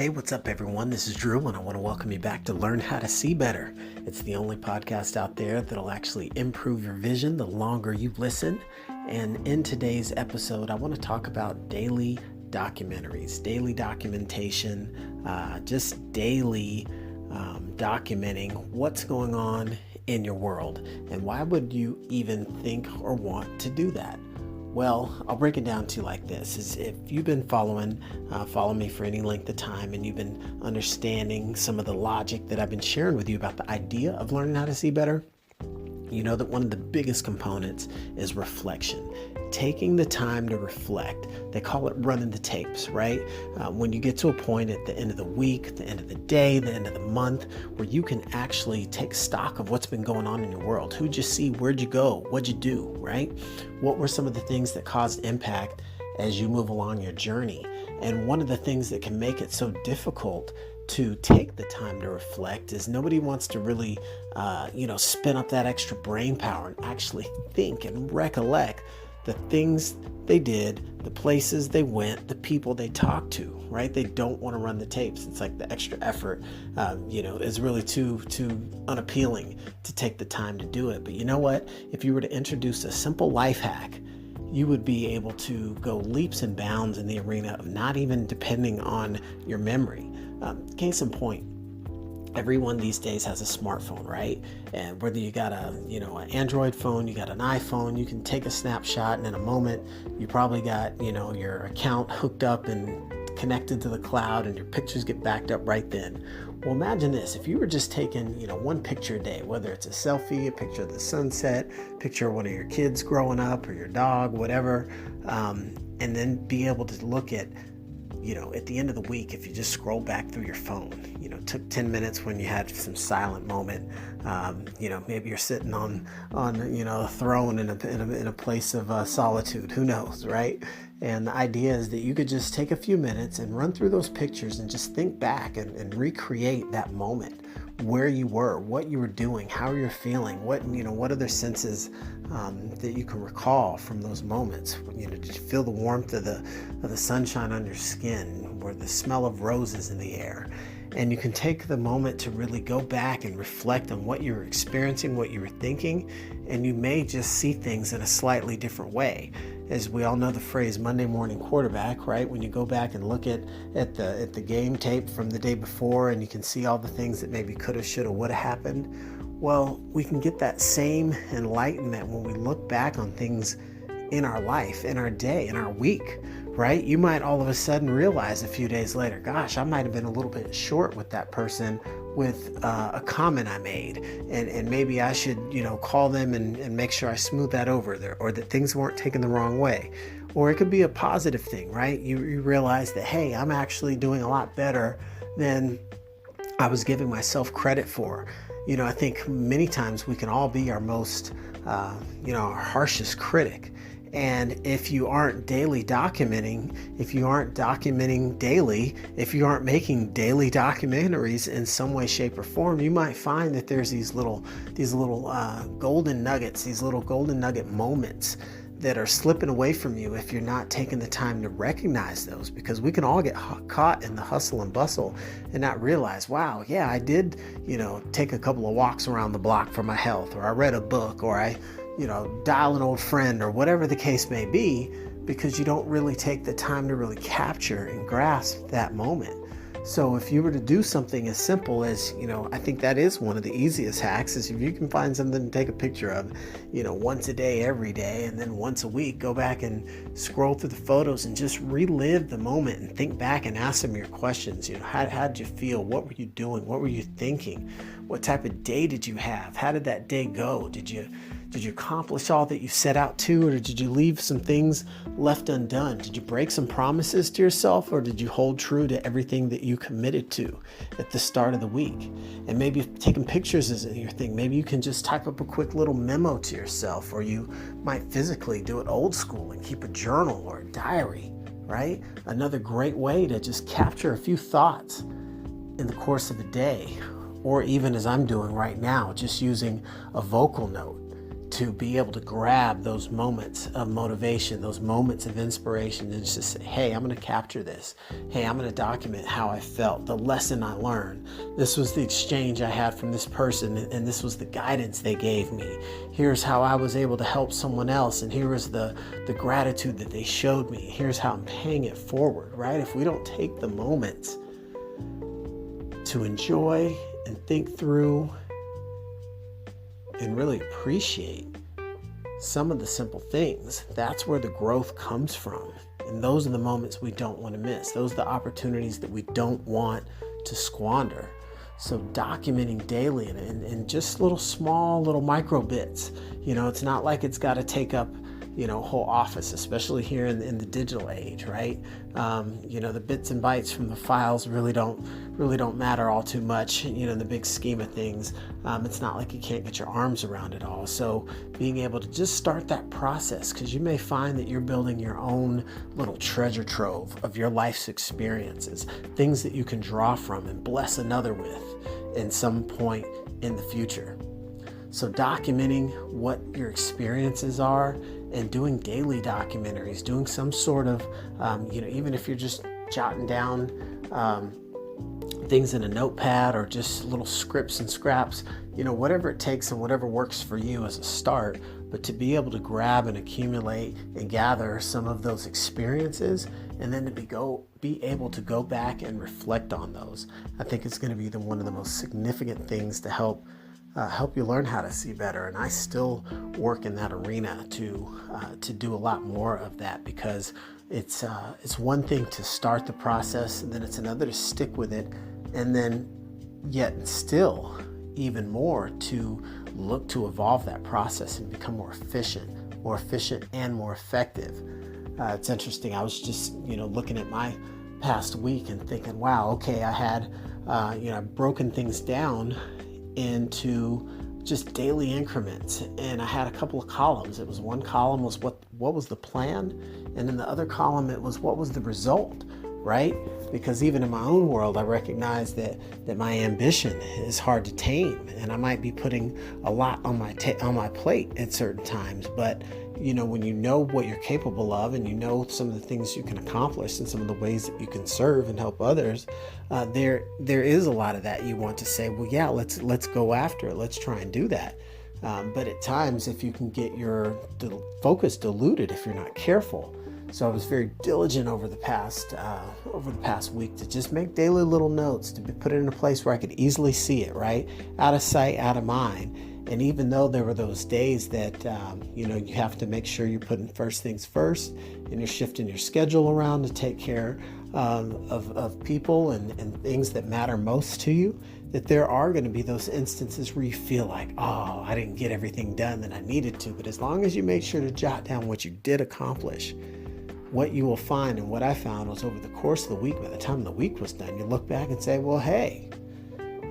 Hey, what's up, everyone? This is Drew, and I want to welcome you back to Learn How to See Better. It's the only podcast out there that'll actually improve your vision the longer you listen. And in today's episode, I want to talk about daily documentaries, daily documentation, just daily documenting what's going on in your world. And why would you even think or want to do that? Well, I'll break it down to you like this. Is if you've been follow me for any length of time and you've been understanding some of the logic that I've been sharing with you about the idea of learning how to see better, you know that one of the biggest components is reflection. Taking the time to reflect. They call it running the tapes, right? When you get to a point at the end of the week, the end of the day, the end of the month, where you can actually take stock of what's been going on in your world. Who'd you see? Where'd you go? What'd you do, right? What were some of the things that caused impact as you move along your journey? And one of the things that can make it so difficult to take the time to reflect is nobody wants to really, spin up that extra brain power and actually think and recollect the things they did, the places they went, the people they talked to, right? They don't want to run the tapes. It's like the extra effort, is really too unappealing to take the time to do it. But you know what? If you were to introduce a simple life hack, you would be able to go leaps and bounds in the arena of not even depending on your memory. Case in point, everyone these days has a smartphone, right? And whether you got an Android phone, you got an iPhone, you can take a snapshot, and in a moment, you probably got, your account hooked up and connected to the cloud, and your pictures get backed up right then. Well, imagine this. If you were just taking, one picture a day, whether it's a selfie, a picture of the sunset, picture of one of your kids growing up or your dog, whatever, and then be able to look at at the end of the week, if you just scroll back through your phone, took 10 minutes when you had some silent moment, maybe you're sitting on a throne in a place of solitude, who knows, right? And the idea is that you could just take a few minutes and run through those pictures and just think back and recreate that moment, where you were, what you were doing, how you're feeling, what other senses that you can recall from those moments. Just feel the warmth of the sunshine on your skin, or the smell of roses in the air. And you can take the moment to really go back and reflect on what you were experiencing, what you were thinking, and you may just see things in a slightly different way. As we all know the phrase Monday morning quarterback, right? When you go back and look at the game tape from the day before, and you can see all the things that maybe could have, should have, would have happened. Well, we can get that same enlightenment when we look back on things in our life, in our day, in our week, right? You might all of a sudden realize a few days later, gosh, I might have been a little bit short with that person with a comment I made, and maybe I should, call them and make sure I smooth that over there, or that things weren't taken the wrong way. Or it could be a positive thing, right? You realize that, hey, I'm actually doing a lot better than I was giving myself credit for. I think many times we can all be our most, our harshest critic. And if you aren't daily documenting, if you aren't documenting daily, if you aren't making daily documentaries in some way, shape, or form, you might find that there's these little golden nuggets, these little golden nugget moments that are slipping away from you if you're not taking the time to recognize those. Because we can all get caught in the hustle and bustle and not realize, wow, yeah, I did, take a couple of walks around the block for my health, or I read a book, or I dial an old friend, or whatever the case may be, because you don't really take the time to really capture and grasp that moment. So if you were to do something as simple as, I think that is one of the easiest hacks, is if you can find something to take a picture of, once a day, every day, and then once a week, go back and scroll through the photos and just relive the moment and think back and ask them your questions. How did you feel? What were you doing? What were you thinking? What type of day did you have? How did that day go? Did you accomplish all that you set out to, or did you leave some things left undone? Did you break some promises to yourself, or did you hold true to everything that you committed to at the start of the week? And maybe if taking pictures isn't your thing, maybe you can just type up a quick little memo to yourself, or you might physically do it old school and keep a journal or a diary, right? Another great way to just capture a few thoughts in the course of a day, or even as I'm doing right now, just using a vocal note. to be able to grab those moments of motivation, those moments of inspiration, and just say, hey, I'm going to capture this. Hey, I'm going to document how I felt, the lesson I learned. This was the exchange I had from this person, and this was the guidance they gave me. Here's how I was able to help someone else, and here was the gratitude that they showed me. Here's how I'm paying it forward, right? If we don't take the moments to enjoy and think through and really appreciate some of the simple things, that's where the growth comes from. And those are the moments we don't want to miss. Those are the opportunities that we don't want to squander. So documenting daily and just little micro bits. It's not like it's got to take up a whole office, especially here in the digital age, right? The bits and bytes from the files really don't matter all too much, in the big scheme of things. It's not like you can't get your arms around it all. So being able to just start that process, because you may find that you're building your own little treasure trove of your life's experiences, things that you can draw from and bless another with in some point in the future. So documenting what your experiences are and doing daily documentaries, doing some sort of, even if you're just jotting down things in a notepad or just little scripts and scraps, whatever it takes and whatever works for you as a start, but to be able to grab and accumulate and gather some of those experiences and then to be able to go back and reflect on those. I think it's going to be one of the most significant things to help you learn how to see better. And I still work in that arena to do a lot more of that, because it's one thing to start the process, and then it's another to stick with it, and then yet still even more to look to evolve that process and become more efficient and more effective. It's interesting. I was just looking at my past week and thinking, wow, okay, I had I've broken things down into just daily increments, and I had a couple of columns. It was one column was what was the plan, and in the other column it was what was the result, right? Because even in my own world, I recognize that my ambition is hard to tame, and I might be putting a lot on my plate at certain times. But when you know what you're capable of, and some of the things you can accomplish, and some of the ways that you can serve and help others, there is a lot of that you want to say, well, yeah, let's go after it. Let's try and do that. But at times, if you can get your focus diluted, if you're not careful. So I was very diligent over the past week to just make daily little notes, to put it in a place where I could easily see it, right? Out of sight, out of mind. And even though there were those days that, you have to make sure you're putting first things first, and you're shifting your schedule around to take care of people and things that matter most to you, that there are going to be those instances where you feel like, oh, I didn't get everything done that I needed to. But as long as you make sure to jot down what you did accomplish, what you will find, and what I found was over the course of the week, by the time the week was done, you look back and say, well, hey,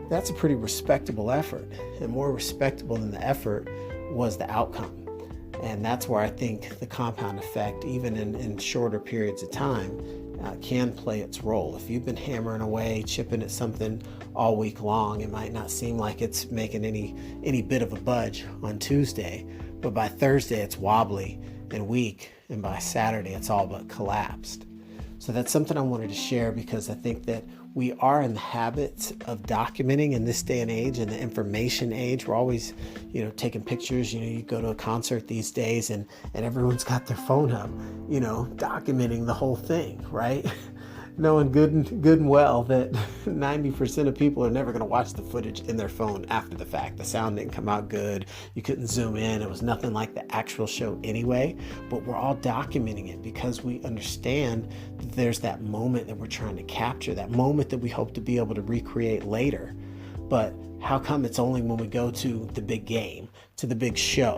that's a pretty respectable effort. And more respectable than the effort was the outcome. And that's where I think the compound effect, even in shorter periods of time, can play its role. If you've been hammering away, chipping at something all week long, it might not seem like it's making any bit of a budge on Tuesday, but by Thursday it's wobbly and weak, and by Saturday it's all but collapsed. So that's something I wanted to share, because I think that we are in the habit of documenting in this day and age, in the information age. We're always, taking pictures. You go to a concert these days and everyone's got their phone up, documenting the whole thing, right? Knowing good and well that 90% of people are never going to watch the footage in their phone after the fact. The sound didn't come out good. You couldn't zoom in. It was nothing like the actual show anyway. But we're all documenting it because we understand that there's that moment that we're trying to capture, that moment that we hope to be able to recreate later. But how come it's only when we go to the big game, to the big show?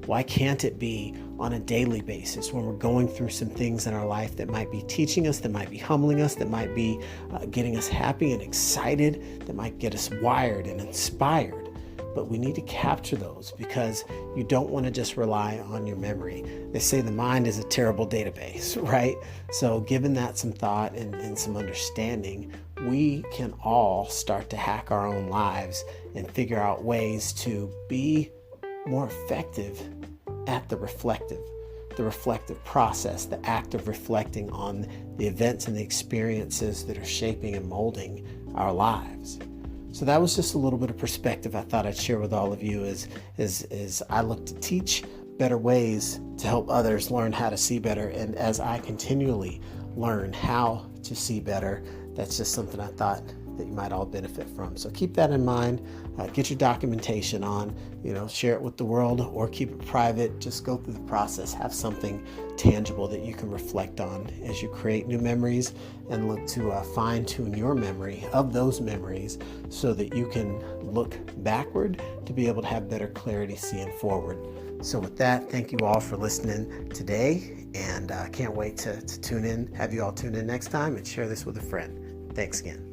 Why can't it be on a daily basis when we're going through some things in our life that might be teaching us, that might be humbling us, that might be getting us happy and excited, that might get us wired and inspired? But we need to capture those, because you don't want to just rely on your memory. They say the mind is a terrible database, right? So given that some thought and some understanding, we can all start to hack our own lives and figure out ways to be more effective at the reflective process, the act of reflecting on the events and the experiences that are shaping and molding our lives. So that was just a little bit of perspective I thought I'd share with all of you as I look to teach better ways to help others learn how to see better. And as I continually learn how to see better, that's just something I thought that you might all benefit from. So keep that in mind. Get your documentation on, share it with the world or keep it private. Just go through the process. Have something tangible that you can reflect on as you create new memories and look to fine tune your memory of those memories so that you can look backward to be able to have better clarity seeing forward. So with that, thank you all for listening today, and I can't wait to tune in, have you all tune in next time and share this with a friend. Thanks again.